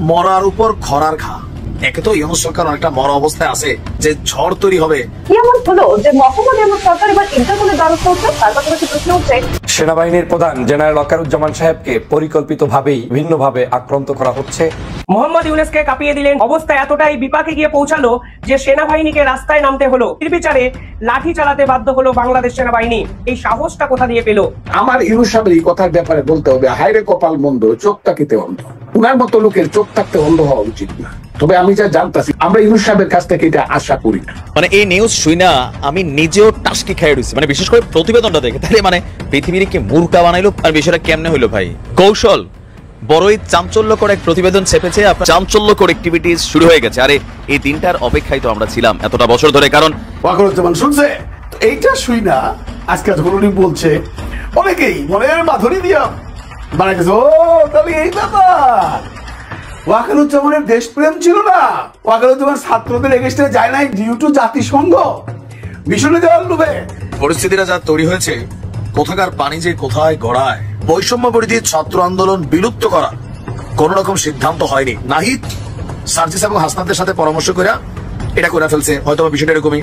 মরার উপর খরার খা। একে তো ইউনূস সরকার অনেকটা মরা অবস্থায় আছে, যে ঝড় তৈরি হবে। কি এমন হলো যে মোহাম্মদ ইউনূস সরকার এবার ইন্টারপোলের দ্বারস্থ হচ্ছে? তার পাশাপাশি প্রশ্ন হচ্ছে, সেনাবাহিনীর প্রধান জেনারেল ওয়াকারুজ্জামান সাহেবকে পরিকল্পিতভাবেই ভিন্নভাবে আক্রান্ত করা হচ্ছে। মোহাম্মদ ইউনূসকে কাঁপিয়ে দিলেন। অবস্থা এতটাই বিপাকে গিয়ে পৌঁছালো যে সেনাবাহিনীকে রাস্তায় নামতে হলো। নির্বিচারে লাঠি চালাতে বাধ্য হলো বাংলাদেশ সেনাবাহিনী। এই সাহসটা কোথা দিয়ে পেল? আমার ইউনূস সাহেবের এই কথার ব্যাপারে বলতে হবে, হায়রে কপাল মন্দ, চোখ তাকিতে অন্ধ। উনার মতো লোকের চোখ থাকতে অন্ধ হওয়া উচিত না। তবে আমি যা জানতাছি, আমরা ইউনূস সাহেবের কাছ থেকে এটা আশা করি না। মানে এই নিউজ শুইনা আমি নিজেও টাস্কি খাই রইছি, মানে বিশেষ করে প্রতিবেদনটা দেখে। তাহলে মানে পৃথিবীর কি মূর্খা বানাইলো? আর বিষয়টা কেমনে হইলো ভাই? কৌশল বড়ই চাঞ্চল্যকর এক প্রতিবেদন ছেপেছে। আপনার চাঞ্চল্যকর অ্যাক্টিভিটিস শুরু হয়ে গেছে। আরে এই দিনটার অপেক্ষায় তো আমরা ছিলাম এতটা বছর ধরে। কারণ ওয়াকারুজ্জামান শুনছে এইটা শুই না আজকে যখন উনি বলছে, অনেকেই মনের মাধুরী দিয়া মানে গেছে, ও তাহলে এই ব্যাপার। ওয়াকারুজ্জামানের দেশপ্রেম ছিল না, ওয়াকারুজ্জামান ছাত্রদের এগেস্টে যায় নাই ডিউ টু জাতিসংঘ মিশনে দেওয়ার লোভে। পরিস্থিতিটা যা তৈরি হয়েছে, কোথাকার পানি যে কোথায় গড়ায়। বৈষম্য বিরোধী ছাত্র আন্দোলন বিলুপ্ত করা কোন রকম সিদ্ধান্ত হয়নি। নাহিদ, সার্জিস এবং হাসনাতের সাথে পরামর্শ করে এটা করে ফেলছে। হয়তো বিষয়টা এরকমই।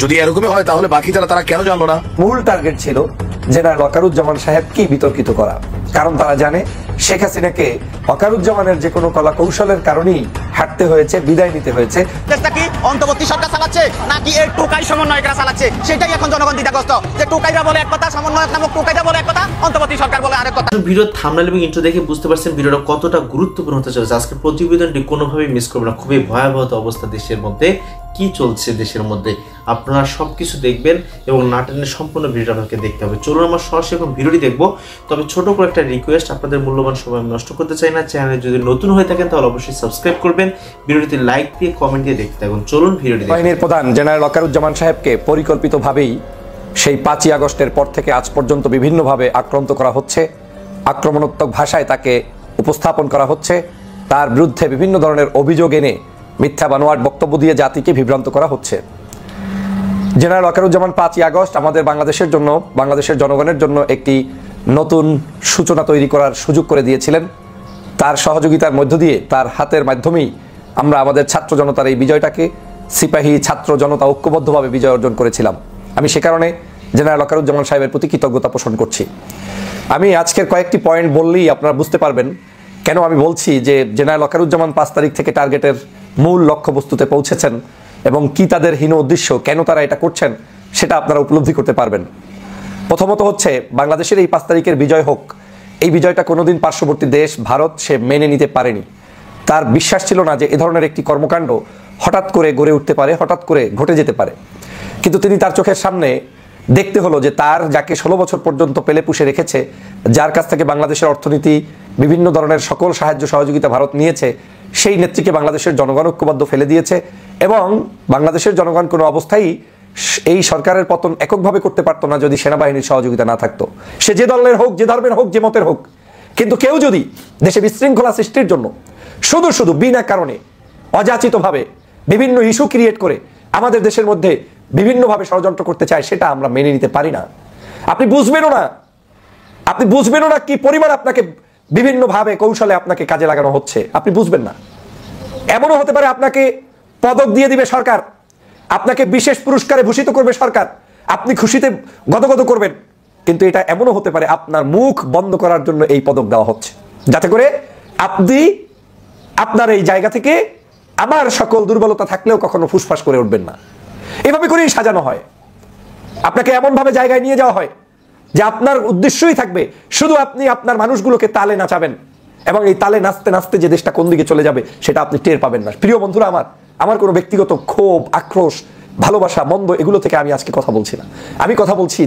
যদি এরকমই হয় তাহলে বাকি তারা কেন জানলো না? মূল টার্গেট ছিল জেনারেল ওয়াকারুজ্জামান সাহেবকে বিতর্কিত করা। কারণ তারা জানে শেখ হাসিনাকে ওয়াকারুজ্জামানের যে কোনো কলা কৌশলের কারণেই হাঁটতে হয়েছে, বিদায় নিতে হয়েছে। দেশটা কি অন্তর্বর্তী সরকার চালাচ্ছে নাকি এর টোকাই সমন্বয়করা চালাচ্ছে, সেটাই এখন জনগণ দ্বিধাগ্রস্ত। যে টোকাইরা বলে এক কথা, সমন্বয়ক নামক টোকাইরা বলে এক কথা, অন্তর্বর্তী সরকার বলে আরেক কথা। ভিডিও থাম্বনেল এবং ইন্ট্রো দেখে বুঝতে পারছেন ভিডিওটা কতটা গুরুত্বপূর্ণ হতে চলেছে। আজকের প্রতিবেদনটি কোনোভাবেই মিস করবেন না। খুবই ভয়াবহ অবস্থা দেশের মধ্যে, কি চলছে দেশের মধ্যে আপনারা সবকিছু দেখবেন এবং নাটনের সম্পূর্ণ ভিডিওটা আপনাকে দেখতে হবে। চলুন আমরা সরাসরি এখন ভিডিওটি দেখবো। তবে ছোট করে একটা রিকোয়েস্ট, আপনাদের মূল্যবান সময় আমি নষ্ট করতে চাই না। চ্যানেলে যদি নতুন হয়ে থাকেন তাহলে অবশ্যই সাবস্ক্রাইব করবেন, ভিডিওটি লাইক দিয়ে কমেন্ট দিয়ে দেখতে থাকুন। চলুন ভিডিওটি দেখুন। বাহিনীর প্রধান জেনারেল ওয়াকারুজ্জামান সাহেবকে পরিকল্পিতভাবেই সেই 5ই আগস্টের পর থেকে আজ পর্যন্ত বিভিন্নভাবে আক্রান্ত করা হচ্ছে। আক্রমণাত্মক ভাষায় তাকে উপস্থাপন করা হচ্ছে। তার বিরুদ্ধে বিভিন্ন ধরনের অভিযোগ এনে মিথ্যা বানোয়াট বক্তব্য দিয়ে জাতিকে বিভ্রান্ত করা হচ্ছে। জেনারেল ওয়াকারুজ্জামান 5ই আগস্ট আমাদের বাংলাদেশের জন্য, বাংলাদেশের জনগণের জন্য একটি নতুন সূচনা তৈরি করার সুযোগ করে দিয়েছিলেন। তার সহযোগিতার মধ্য দিয়ে, তার হাতের মাধ্যমেই আমরা আমাদের ছাত্র জনতার এই বিজয়টাকে, সিপাহী ছাত্র জনতা ঐক্যবদ্ধভাবে বিজয় অর্জন করেছিলাম। আমি সে কারণে জেনারেল ওয়াকারুজ্জামান সাহেবের প্রতি কৃতজ্ঞতা পোষণ করছি। আমি আজকের কয়েকটি পয়েন্ট বললেই আপনারা বুঝতে পারবেন কেন আমি বলছি যে জেনারেল ওয়াকারুজ্জামান 5 তারিখ থেকে টার্গেটের মূল লক্ষ্যবস্তুতে পৌঁছেছেন এবং কি তাদের হীন উদ্দেশ্য, কেন তারা এটা করছেন, সেটা আপনারা উপলব্ধি করতে পারবেন। প্রথমত হচ্ছে, বাংলাদেশের এই 5 তারিখের বিজয় হোক, এই বিজয়টা কোনোদিন পার্শ্ববর্তী দেশ ভারত সে মেনে নিতে পারেনি। তার বিশ্বাস ছিল না যে এ ধরনের একটি কর্মকাণ্ড হঠাৎ করে গড়ে উঠতে পারে, হঠাৎ করে ঘটে যেতে পারে। কিন্তু তিনি তার চোখের সামনে দেখতে হলো যে তার যাকে 16 বছর পর্যন্ত পেলে পুষে রেখেছে, যার কাছ থেকে বাংলাদেশের অর্থনীতি, বিভিন্ন ধরনের সকল সাহায্য সহযোগিতা ভারত নিয়েছে, সেই নেত্রীকে বাংলাদেশের জনগণ ঐক্যবদ্ধ ফেলে দিয়েছে। এবং বাংলাদেশের জনগণ কোনো অবস্থায় এই সরকারের পতন এককভাবে করতে পারতো না যদি সেনাবাহিনীর সহযোগিতা না থাকতো। সে যে দলের হোক, যে ধর্মের হোক, যে মতের হোক। কিন্তু কেউ যদি দেশে বিশৃঙ্খলা সৃষ্টির জন্য শুধু বিনা কারণে অযাচিতভাবে বিভিন্ন ইস্যু ক্রিয়েট করে আমাদের দেশের মধ্যে বিভিন্নভাবে ষড়যন্ত্র করতে চায়, সেটা আমরা মেনে নিতে পারি না। আপনি বুঝবেনও না কি পরিমাণ আপনাকে বিভিন্নভাবে কৌশলে আপনাকে কাজে লাগানো হচ্ছে, আপনি বুঝবেন না। এমনও হতে পারে আপনাকে পদক দিয়ে দিবে সরকার, আপনাকে বিশেষ পুরস্কারে ভূষিত করবে সরকার, আপনি খুশিতে গদগদ করবেন। কিন্তু এটা এমনও হতে পারে আপনার মুখ বন্ধ করার জন্য এই পদক দেওয়া হচ্ছে, যাতে করে আপনি আপনার এই জায়গা থেকে আমার সকল দুর্বলতা থাকলেও কখনো ফুসফাস করে উঠবেন না। এভাবে করেই সাজানো হয়। আপনাকে এমনভাবে জায়গায় নিয়ে যাওয়া হয় যে আপনার উদ্দেশ্যই থাকবে শুধু আপনি আপনার মানুষগুলোকে তালে নাচাবেন, এবং এই তালে নাচতে নাচতে যে দেশটা কোন দিকে চলে যাবে সেটা আপনি টের পাবেন না। প্রিয় বন্ধুরা, আমার কোনো ব্যক্তিগত ক্ষোভ, আক্রোশ, ভালোবাসা, মন্দ এগুলো থেকে আমি আজকে কথা বলছি না। আমি কথা বলছি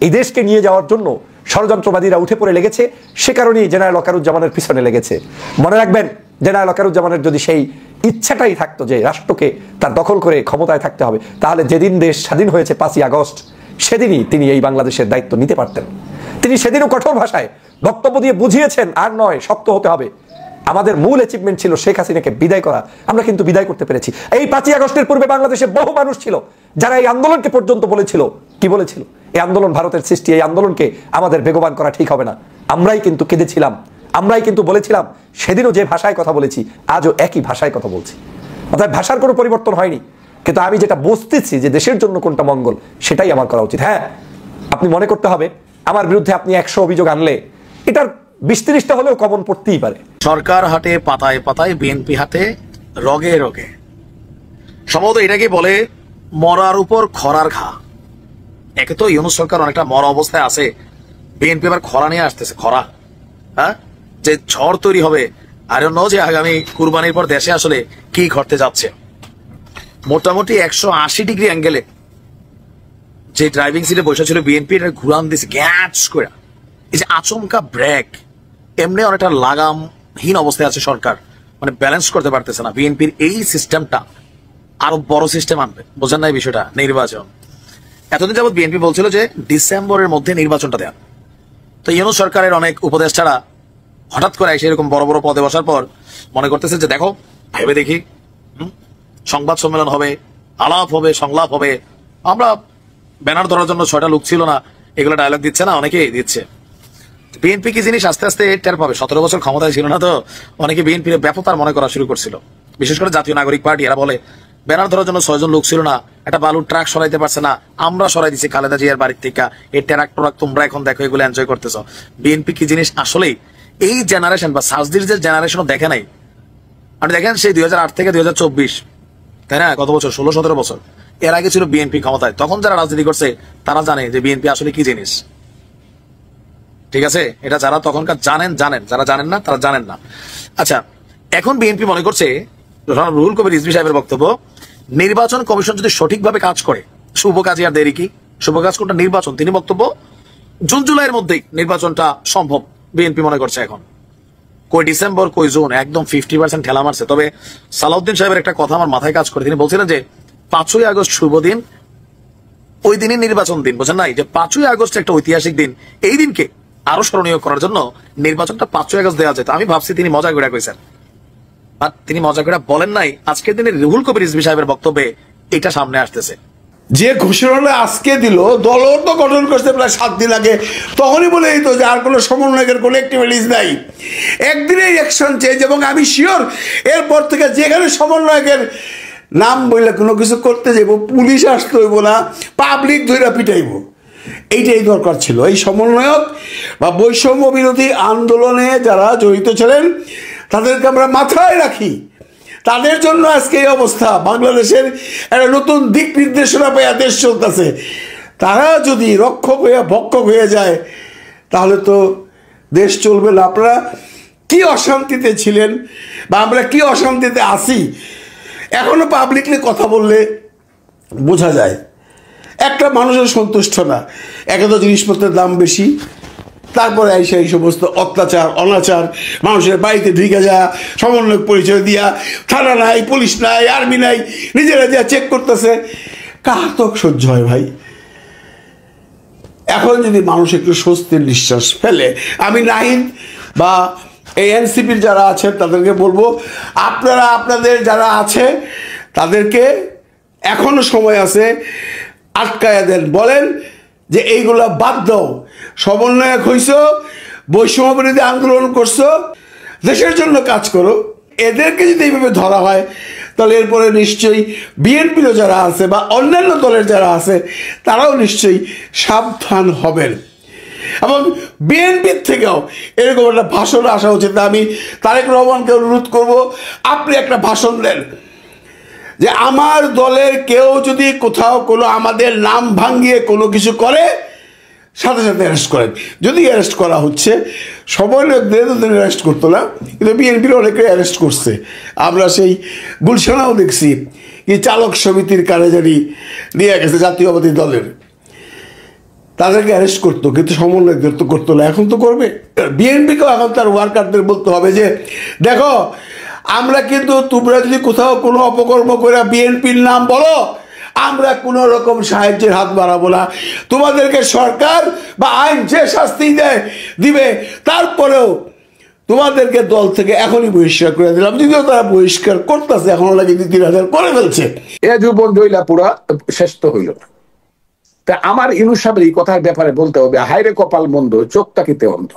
এই দেশকে নিয়ে যাওয়ার জন্য ষড়যন্ত্রবাদীরা উঠে পড়ে লেগেছে, সে কারণেই জেনারেল ওয়াকারুজ্জামানের পিছনে লেগেছে। মনে রাখবেন, জেনারেল ওয়াকারুজ্জামানের যদি সেই ইচ্ছাটাই থাকতো যে রাষ্ট্রকে তার দখল করে ক্ষমতায় থাকতে হবে, তাহলে যেদিন দেশ স্বাধীন হয়েছে 5ই আগস্ট, সেদিনই তিনি এই বাংলাদেশের দায়িত্ব নিতে পারতেন। তিনি সেদিনও কঠোর ভাষায় বক্তব্য দিয়ে বুঝিয়েছেন, আর নয়, শক্ত হতে হবে। আমাদের মূল অ্যাচিভমেন্ট ছিল শেখ হাসিনাকে বিদায় করা। আমরা কিন্তু বিদায় করতে পেরেছি। এই 5ই আগস্টের পূর্বে বাংলাদেশে বহু মানুষ ছিল যারা এই আন্দোলনকে পর্যন্ত বলেছিল, এই আন্দোলন ভারতের সৃষ্টি, এই আন্দোলনকে আমাদের বেগবান করা ঠিক হবে না। আমরাই কিন্তু কেঁদেছিলাম, আমরাই কিন্তু বলেছিলাম, সেদিনও যে ভাষায় কথা বলেছি আজও একই ভাষায় কথা বলছি। অর্থাৎ ভাষার কোনো পরিবর্তন হয়নি, কিন্তু আমি যেটা বুঝতেছি যে দেশের জন্য কোনটা মঙ্গল সেটাই আমার করা উচিত। হ্যাঁ, আপনি মনে করতে হবে আমার বিরুদ্ধে আপনি 100 অভিযোগ আনলে এটার 20-30টা হলেও কমন পড়তেই পারে। সরকার হাটে পাতায় পাতায়, বিএনপি হাতে রগে রগে। সম্ভবত এটাকে বলে মরার উপর খরার ঘা। একে তো ইউনূস সরকার অনেকটা মরা অবস্থায় আছে, বিএনপি আবার খরা নিয়ে আসতেছে। খরা, হ্যাঁ, যে ঝড় তৈরি হবে, আর যে আগামী কুরবানির পর দেশে আসলে কি ঘটতে যাচ্ছে। মোটামুটি 180 ডিগ্রি অ্যাঙ্গেলে যে ড্রাইভিং সিটে বসে ছিল বিএনপি, এটা ঘুরান দিছে গ্যাচ করে। এই যে আচমকা ব্রেক, এমনি অনেকটা লাগামহীন অবস্থায় আছে সরকার, মানে ব্যালেন্স করতে পারতেছে না। বিএনপির এই সিস্টেমটা আরো বড় সিস্টেম আনবে, বোঝেন না এই বিষয়টা? নির্বাচন। এতদিন যাবৎ বিএনপি বলছিল যে ডিসেম্বরের মধ্যে নির্বাচনটা দেয়া। তো ইউনূস সরকারের অনেক উপদেষ্টারা হঠাৎ করে এসে এরকম বড় বড় পদে বসার পর মনে করতেছে যে দেখো ভেবে দেখি, সংবাদ সম্মেলন হবে, আলাপ হবে, সংলাপ হবে। আমরা ব্যানার ধরার জন্য 6টা লোক ছিল না, এগুলো ডায়লগ দিচ্ছে না, অনেকেই দিচ্ছে। বিএনপি কি জিনিস আস্তে আস্তে টের পাবে। 17 বছর ক্ষমতায় ছিল না তো অনেকে বিএনপির ব্যাপকতার মনে করা শুরু করছিল, বিশেষ করে জাতীয় নাগরিক পার্টি। এরা বলে ব্যানার ধরার জন্য 6 জন লোক ছিল না, একটা বালুর ট্রাক সরাইতে পারছে না, আমরা সরাই দিচ্ছি খালেদা জিয়ার বাড়ির থেকে। এই ট্রাক টোরাক তোমরা এখন দেখো, এগুলো এনজয় করতেছ। বিএনপি কি জিনিস আসলেই এই জেনারেশন বা সাজদির যে জেনারেশনও দেখে নাই। আপনি দেখেন সেই 2008 থেকে 2024, তাই না, কত বছর, 16-17 বছর এর আগে ছিল বিএনপি ক্ষমতায়। তখন যারা রাজনীতি করছে তারা জানে যে বিএনপি আসলে কি জিনিস, ঠিক আছে? এটা যারা তখনকার জানেন, যারা জানেন না তারা জানেন না। আচ্ছা, এখন বিএনপি মনে করছে, রুহুল কবির রিজভী সাহেবের বক্তব্য, নির্বাচন কমিশন যদি সঠিকভাবে কাজ করে, শুভ কাজে আর দেরি কি? শুভ কাজ কোনটা? নির্বাচন। তিনি বক্তব্য জুন জুলাইয়ের মধ্যেই নির্বাচনটা সম্ভব বিএনপি মনে করছে। এখন কই ডিসেম্বর, কই জুন, একদম 50% ঠেলা মারছে। তবে সালাউদ্দিন সাহেবের একটা কথা আমার মাথায় কাজ করে। তিনি বলছিলেন যে 5ই আগস্ট শুভ দিন, ওই দিনই নির্বাচন দিন। বোঝেন নাই যে 5ই আগস্ট একটা ঐতিহাসিক দিন, এই দিনকে আরো স্মরণীয় করার জন্য নির্বাচনটা 5ই আগস্ট দেওয়া যেত। আমি ভাবছি তিনি মজা করে কইছেন, আর তিনি মজা করে বলেন নাই। আজকের দিনে রুহুল কবির রিজভী সাহেবের বক্তব্যে এটা সামনে আসতেছে। যে ঘোষণা আজকে দিল, দলও তো গঠন করতে প্রায় 7 দিন আগে, তখনই বলে দিত যে আর কোনো সমন্বয়কের কোনো অ্যাক্টিভিটিস নাই, একদিনেই অ্যাকশন চেঞ্জ। এবং আমি শিওর এরপর থেকে যেখানে সমন্বয়কের নাম বললে কোনো কিছু করতে যাইব, পুলিশ আসতে হইব না, পাবলিক ধরে পিটাইব। এইটাই দরকার ছিল। এই সমন্বয়ক বা বৈষম্য বিরোধী আন্দোলনে যারা জড়িত ছিলেন তাদেরকে আমরা মাথায় রাখি। তাদের জন্য আজকে এই অবস্থা। বাংলাদেশের একটা নতুন দিক নির্দেশনা পেয়ে দেশ চলতেছে। তারা যদি রক্ষক হয়ে ভক্ষক হয়ে যায় তাহলে তো দেশ চলবে না। আপনারা কি অশান্তিতে ছিলেন বা আমরা কি অশান্তিতে আছি এখনো পাবলিকলি কথা বললে বোঝা যায়। একটা মানুষের সন্তুষ্ট না, একে তো জিনিসপত্রের দাম বেশি, তারপরে আইসা এই সমস্ত অত্যাচার অনাচার, মানুষের বাড়িতে ঢুকে যাওয়া, সমন্বয়ক পরিচয় দিয়া, থানা নাই, পুলিশ নাই, আর্মি নাই, নিজেরা যা চেক করতেছে, কাহাতক সহ্য হয় ভাই। এখন যদি মানুষ একটু স্বস্তির নিঃশ্বাস ফেলে, আমি নাহিদ বা এই এনসিপির যারা আছেন তাদেরকে বলবো, আপনারা আপনাদের যারা আছে তাদেরকে এখনো সময় আছে, আটকায়া দেন। বলেন যে এইগুলা বাদ দাও, সমন্বয়ক হইছো, বৈষম্য বিরোধী আন্দোলন করছো, দেশের জন্য কাজ করো। এদেরকে যদি এইভাবে ধরা হয় তাহলে এরপরে নিশ্চয়ই বিএনপিরও যারা আছে বা অন্যান্য দলের যারা আছে তারাও নিশ্চয়ই সাবধান হবেন। এবং বিএনপির থেকেও এরকম একটা ভাষণ আসা উচিত। আমি তারেক রহমানকে অনুরোধ করব, আপনি একটা ভাষণ দেন যে আমার দলের কেউ যদি কোথাও কোনো আমাদের নাম ভাঙিয়ে কোনো কিছু করে সাথে সাথে অ্যারেস্ট করেন। যদি অ্যারেস্ট করা হচ্ছে, সমন্বয়কদের অ্যারেস্ট করতো না, কিন্তু বিএনপির অনেকে অ্যারেস্ট করছে। আমরা সেই গুলশানাও দেখছি কি চালক সমিতির কার্যালয় নিয়ে গেছে জাতীয়বাদী দলের, তাদেরকে অ্যারেস্ট করতো, কিন্তু সমন্বয়কদের তো করতো না। এখন তো করবে। বিএনপিকেও এখন তার ওয়ার্কারদের বলতে হবে যে দেখো, আমরা কিন্তু তোমরা যদি কোথাও কোনো অপকর্ম করে বিএনপির নাম বলো, আমরা কোনো রকম সাহায্যের হাত বাড়াবো না। তোমাদেরকে সরকার বা আইন যে শাস্তি দিবে, তারপরেও তোমাদেরকে দল থেকে এখনই বহিষ্কার করে দিলাম। যদিও তারা বহিষ্কার করতেছে, এখনো লাগে 2-3 করে ফেলছে। এ জীবন জয়লা পুরা শেষ তো হইল না। তা আমার ইউনূস সাহেবের এই কথার ব্যাপারে বলতে হবে, হায়রে কপাল মন্দ, চোখ তাকিতে অন্ধ।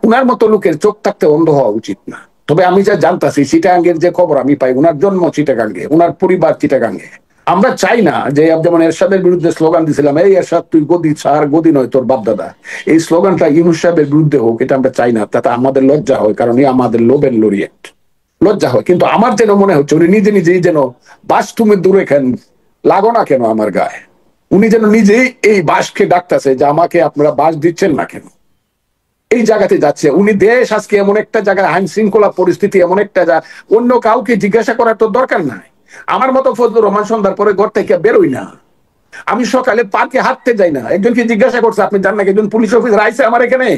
উনার মতো লোকের চোখ থাকতে অন্ধ হওয়া উচিত না। তবে আমি যা জানতাছি চিটাগাঙ্গের যে খবর আমি পাই, উনার জন্ম চিটাগাঙ্গে, উনার পরিবার চিটাগাঙ্গে। আমরা চাই না যে যেমন এরশাদের বিরুদ্ধে স্লোগান দিছিলাম, এই এরশাদ তুই গদি ছাড়, গদি নয় তোর বাপদাদা, এই স্লোগানটা ইউনূস সাহেবের বিরুদ্ধে হোক, এটা আমরা চাই না। তাতে আমাদের লজ্জা হয়, কারণ এই আমাদের লোবের লরিয়েট, লজ্জা হয়। কিন্তু আমার যেন মনে হচ্ছে উনি নিজে নিজেই যেন বাস তুমি দূরে কেন লাগো না কেন আমার গায়ে, উনি যেন নিজেই এই বাসকে ডাকতেছে যে আমাকে আপনারা বাস দিচ্ছেন না কেন, এই জায়গাতে যাচ্ছে উনি। দেশ আজকে এমন একটা জায়গায়, আইন শৃঙ্খলা পরিস্থিতি এমন একটা অন্য কাউকে জিজ্ঞাসা করার তো দরকার নাই। আমার মতো ফজলুর রহমান সন্ধ্যার পরে ঘর থেকে বেরোই না, আমি সকালে পার্কে হাঁটতে যাই না। একজনকে জিজ্ঞাসা করছে আপনি জান না একজন পুলিশ অফিসার আইছে আমার এখানে,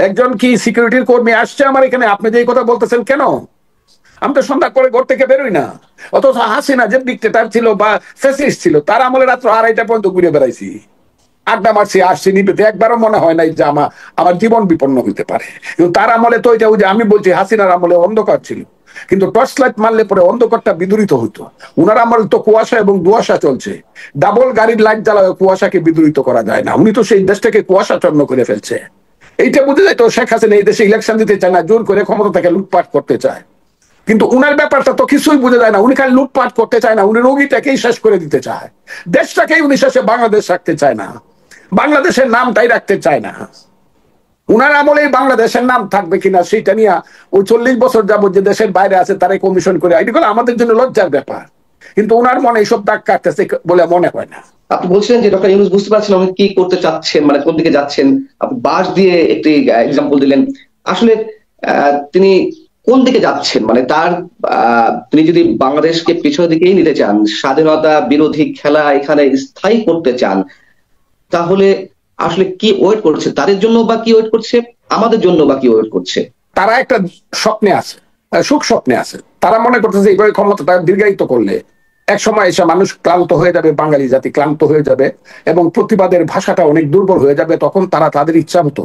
একজন কি সিকিউরিটির কর্মী আসছে আমার এখানে, আপনি যে কথা বলতেছেন কেন? আমি তো সন্ধ্যা করে ঘর থেকে বেরোই না। অথচ হাসিনা যে ডিক্টেটর ছিল বা ফ্যাসিস্ট ছিল, তার আমলে রাত্র 2:30 পর্যন্ত ঘুরে বেড়াইছি, আড্ডা মারছি, আসছি নিবেতে, একবারও মনে হয় নাই যে আমার জীবন বিপন্ন হইতে পারে। কিন্তু তার আমলে তো ওই যে আমি বলছি হাসিনার আমলে অন্ধকার ছিল, কিন্তু টর্চ লাইট মারলে পরে অন্ধকারটা বিদূরিত হইতো। উনার আমলে তো কুয়াশা এবং দুয়াশা চলছে, ডাবল গাড়ির লাইট জ্বালায় কুয়াশাকে বিদূরিত করা যায় না। উনি তো সেই দেশটাকে কুয়াশাচ্ছন্ন করে ফেলছে। এইটা বুঝে যায় তো শেখ হাসিনা এই দেশে ইলেকশন দিতে চায় না, জোর করে ক্ষমতা থেকে লুটপাট করতে চায়। কিন্তু উনার ব্যাপারটা তো কিছুই বোঝা যায় না, উনি খালি লুটপাট করতে চায় না, উনি রোগীটাকেই শেষ করে দিতে চায়, দেশটাকেই উনি শেষে বাংলাদেশ রাখতে চায় না, বাংলাদেশের নামটাই রাখতে চায় না। উনার আমলে বাংলাদেশের নাম থাকবে কিনা সেটা নিয়ে ওই 40 বছর যাবত যে দেশের বাইরে আছে তারাই কমিশন করে, এগুলো আমাদের জন্য লজ্জার ব্যাপার। কিন্তু উনার মনে এইসব দাগ কাটতেছে বলে মনে হয় না। আপনি বলছিলেন যে ডক্টর ইউনূস বুঝতে পারছেন উনি কি করতে চাচ্ছেন, মানে কোন দিকে যাচ্ছেন। আপনি বাস দিয়ে একটি এক্সাম্পল দিলেন। আসলে তিনি কোন দিকে যাচ্ছেন, মানে তিনি যদি বাংলাদেশকে পিছনের দিকেই নিতে চান, স্বাধীনতা বিরোধী খেলা এখানে স্থায়ী করতে চান, তাহলে আসলে কি ওয়েট করছে তাদের জন্য, বা কি ওয়েট করছে আমাদের জন্য, বা কি ওয়েট করছে? তারা একটা স্বপ্নে আছে, সুখ স্বপ্নে আছে। তারা মনে করতেছে এইভাবে ক্ষমতাটা দীর্ঘায়িত করলে এক সময় এসে মানুষ ক্লান্ত হয়ে যাবে, বাঙালি জাতি ক্লান্ত হয়ে যাবে এবং প্রতিবাদের ভাষাটা অনেক দুর্বল হয়ে যাবে। তখন তারা তাদের ইচ্ছা মতো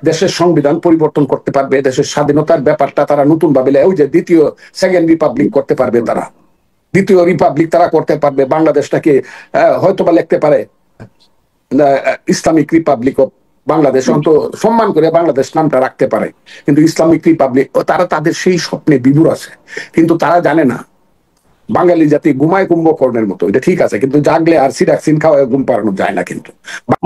দেশের সংবিধান পরিবর্তন করতে পারবে, দেশের স্বাধীনতার ব্যাপারটা তারা নতুন ভাবে ওই যে সেকেন্ড রিপাবলিক করতে পারবে, তারা দ্বিতীয় রিপাবলিক তারা করতে পারবে। বাংলাদেশটাকে হয়তোবা লিখতে পারে ইসলামিক রিপাবলিক অফ বাংলাদেশ, অন্ত সম্মান করে বাংলাদেশ নামটা রাখতে পারে। কিন্তু ইসলামিক রিপাবলিক তারা তাদের সেই স্বপ্নে বিভোর আছে, কিন্তু তারা জানে না বাঙালি জাতি ঘুমায় কুম্ভকর্ণের মতো। এটা ঠিক আছে, কিন্তু জাগলে আর সিরাক্সিন খাওয়ায় ঘুম পাড়ানো যায় না। কিন্তু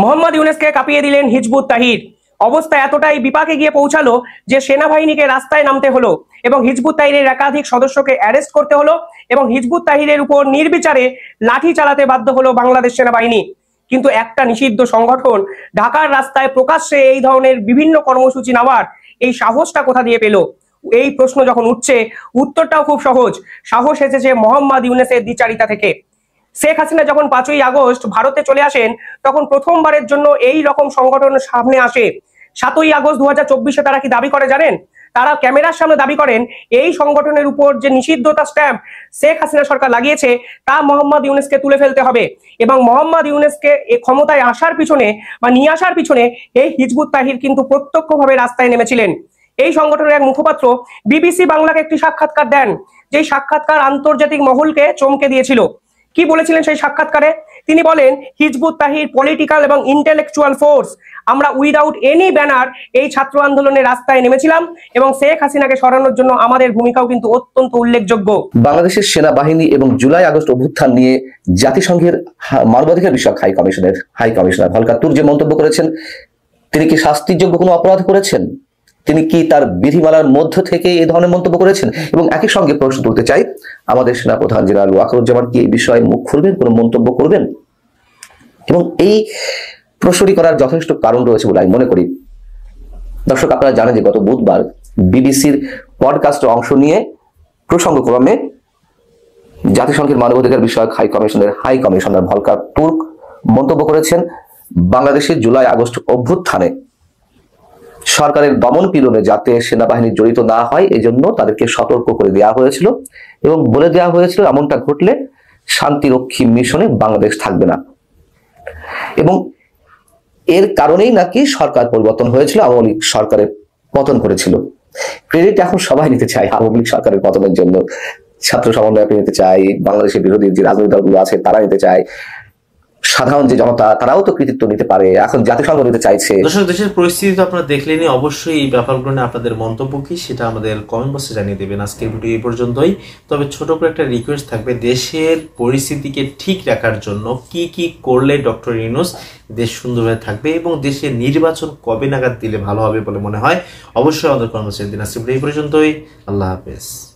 মোহাম্মদ ইউনূসকে কাঁপিয়ে দিলেন হিজবুত তাহির। অবস্থা এতটাই বিপাকে গিয়ে পৌঁছালো যে সেনাবাহিনীকে রাস্তায় নামতে হলো এবং হিজবুত তাহিরের একাধিক সদস্যকে অ্যারেস্ট করতে হলো এবং হিজবুত তাহিরের উপর নির্বিচারে লাঠি চালাতে বাধ্য হলো বাংলাদেশ সেনাবাহিনী। কিন্তু একটা নিষিদ্ধ সংগঠন ঢাকার রাস্তায় প্রকাশ্যে এই ধরনের বিভিন্ন কর্মসূচি নেওয়ার এই সাহসটা কোথা দিয়ে পেল? এই প্রশ্ন যখন উঠছে, উত্তরটাও খুব সহজ। সাহস এসেছে মোহাম্মদ ইউনূসের দ্বিচারিতা থেকে। শেখ হাসিনা যখন 5ই আগস্ট ভারতে চলে আসেন, তখন প্রথমবারের জন্য এই রকম সংগঠন সামনে আসে। 7ই আগস্ট 2024-এ তারা কি দাবি করে জানেন? তারা ক্যামেরার সামনে দাবি করেন এই সংগঠনের উপর যে নিষিদ্ধতা স্ট্যাম্প শেখ হাসিনা সরকার লাগিয়েছে তা মোহাম্মদ ইউনূসকে তুলে ফেলতে হবে। এবং মোহাম্মদ ইউনূসকে এই ক্ষমতায় আসার পিছনে বা নিয়ে আসার পিছনে এই হিজবুত তাহির কিন্তু প্রত্যক্ষভাবে রাস্তায় নেমেছিলেন। এই সংগঠনের এক মুখপাত্র বিবিসি বাংলাকে একটি সাক্ষাৎকার দেন, যেই সাক্ষাৎকার আন্তর্জাতিক মহলকে চমকে দিয়েছিল। কি বলেছিলেন সেই সাক্ষাৎকারে? তিনি বলেন, হিজবুত তাহির পলিটিক্যাল এবং ইন্টেলেকচুয়াল ফোর্স। আমরা উইদাউট এনি ব্যানার এই ছাত্র আন্দোলনের রাস্তায় নেমেছিলাম এবং শেখ হাসিনাকে সরানোর জন্য আমাদের ভূমিকাও কিন্তু অত্যন্ত উল্লেখযোগ্য। বাংলাদেশের সেনাবাহিনী এবং জুলাই আগস্ট অভ্যুত্থান নিয়ে জাতিসংঘের মানবাধিকার বিষয়ক হাই কমিশনার ভলকার তুর্ক যে মন্তব্য করেছেন, তিনি কি শাস্তিযোগ্য কোনো অপরাধ করেছেন? তিনি কি তার বিধিমালার মধ্য থেকে এই ধরনের মন্তব্য করেছেন? এবং একই সঙ্গে প্রশ্ন তুলতে চাই, আমাদের সেনাপ্রধান জেনারেল ওয়াকারুজ্জামান কি এই বিষয়ে মুখ খুলবেন, কোনো মন্তব্য করবেন? এবং এই প্রশ্নটি করার যথেষ্ট কারণ রয়েছে বলে আমি মনে করি। দর্শক, আপনারা জানেন যে গত বুধবার বিবিসির পডকাস্টে অংশ নিয়ে প্রসঙ্গক্রমে জাতিসংঘের মানবাধিকার বিষয়ক হাই কমিশনার ভলকার তুর্ক মন্তব্য করেছেন, বাংলাদেশের জুলাই আগস্ট অভ্যুত্থানে সরকারের দমন পীড়নে যাতে সেনাবাহিনী জড়িত না হয় এজন্য তাদেরকে সতর্ক করে দেওয়া হয়েছিল এবং বলে দেওয়া হয়েছিল এমনটা ঘটলে শান্তিরক্ষী মিশনে বাংলাদেশ থাকবে না। এবং এর কারণেই নাকি সরকার পরিবর্তন হয়েছিল, আওয়ামী লীগ সরকারের পতন করেছিল। ক্রেডিট এখন সবাই নিতে চায় আওয়ামী লীগ সরকারের পতনের জন্য। ছাত্র সমন্বয়ক নিতে চায়, বাংলাদেশের বিরোধী যে রাজনৈতিক দলগুলো আছে তারা নিতে চায়, সাধারণ যে জনতা তারাও তো কৃতিত্ব নিতে পারে, এখন জাতিসংঘ নিতে চাইছে। দর্শক, দেশের পরিস্থিতি তো আপনারা দেখলেনই, অবশ্যই এই ব্যাপারগুলো নিয়ে আপনাদের মন্তব্য কি সেটা আমাদের কমেন্ট বক্সে জানিয়ে দেবেন। আজকের ভিডিও এই পর্যন্তই। তবে ছোট করে একটা রিকোয়েস্ট থাকবে, দেশের পরিস্থিতিকে ঠিক রাখার জন্য কি কি করলে ডক্টর ইউনূস দেশ সুন্দরভাবে থাকবে এবং দেশের নির্বাচন কবে নাগাদ দিলে ভালো হবে বলে মনে হয়, অবশ্যই আমাদের কর্মসূচি দিন। আজকের ভিডিও এই পর্যন্তই। আল্লাহ হাফেজ।